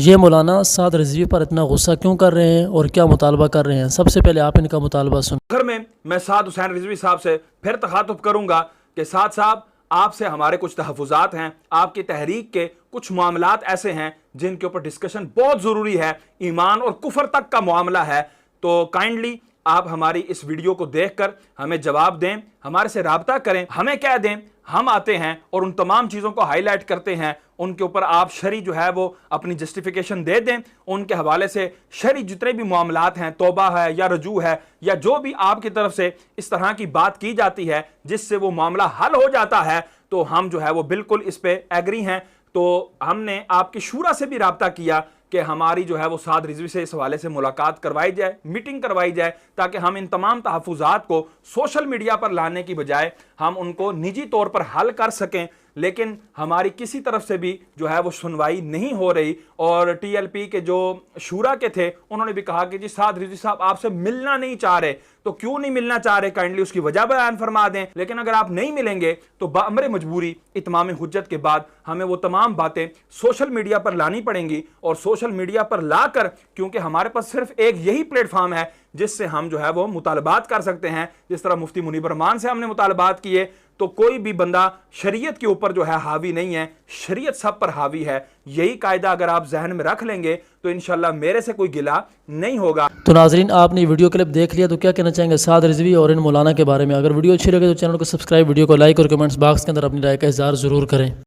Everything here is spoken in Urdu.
یہ مولانا سعد رضوی پر اتنا غصہ کیوں کر رہے ہیں اور کیا مطالبہ کر رہے ہیں؟ سب سے پہلے آپ ان کا مطالبہ سنیں۔ آخر میں سعد حسین رضوی صاحب سے پھر تخاطب کروں گا کہ سعد صاحب، آپ سے ہمارے کچھ تحفظات ہیں، آپ کی تحریک کے کچھ معاملات ایسے ہیں جن کے اوپر ڈسکشن بہت ضروری ہے، ایمان اور کفر تک کا معاملہ ہے، تو کائنڈلی آپ ہماری اس ویڈیو کو دیکھ کر ہمیں جواب دیں، ہمارے سے رابطہ کریں، ہمیں کہہ دیں، ہم آتے ہیں اور ان تمام چیزوں کو ہائی لائٹ کرتے ہیں، ان کے اوپر آپ شرعی جو ہے وہ اپنی جسٹیفیکیشن دے دیں، ان کے حوالے سے شرعی جتنے بھی معاملات ہیں، توبہ ہے یا رجوع ہے یا جو بھی آپ کی طرف سے اس طرح کی بات کی جاتی ہے جس سے وہ معاملہ حل ہو جاتا ہے، تو ہم جو ہے وہ بالکل اس پہ ایگری ہیں۔ تو ہم نے آپ کی شورا سے بھی رابطہ کیا کہ ہماری جو ہے وہ سعد رضوی سے اس حوالے سے ملاقات کروائی جائے، میٹنگ کروائی جائے، تاکہ ہم ان تمام تحفظات کو سوشل میڈیا پر لانے کی بجائے ہم ان کو نجی طور پر حل کر سکیں، لیکن ہماری کسی طرف سے بھی جو ہے وہ سنوائی نہیں ہو رہی۔ اور ٹی ایل پی کے جو شورا کے تھے انہوں نے بھی کہا کہ جی سعد رضوی صاحب آپ سے ملنا نہیں چاہ رہے، تو کیوں نہیں ملنا چاہ رہے، کائنڈلی اس کی وجہ بیان فرما دیں، لیکن اگر آپ نہیں ملیں گے تو بامر مجبوری اتمام حجت کے بعد ہمیں وہ تمام باتیں سوشل میڈیا پر لانی پڑیں گی، اور سوشل میڈیا پر لا کر، کیونکہ ہمارے پاس صرف ایک یہی پلیٹ فارم ہے جس سے ہم جو ہے وہ مطالبات کر سکتے ہیں، جس طرح مفتی منیب الرحمان سے ہم نے مطالبات کیے، تو کوئی بھی بندہ شریعت کے اوپر جو ہے حاوی نہیں ہے، شریعت سب پر حاوی ہے۔ یہی قاعدہ اگر آپ ذہن میں رکھ لیں گے تو انشاءاللہ میرے سے کوئی گلہ نہیں ہوگا۔ تو ناظرین، آپ نے ویڈیو کلپ دیکھ لیا، تو کیا کہنا چاہیں گے سعد رضوی اور ان مولانا کے بارے میں؟ اگر ویڈیو اچھی لگے تو چینل کو سبسکرائب، ویڈیو کو لائک اور کمنٹس باکس کے اندر اپنی رائے کا اظہار ضرور کریں۔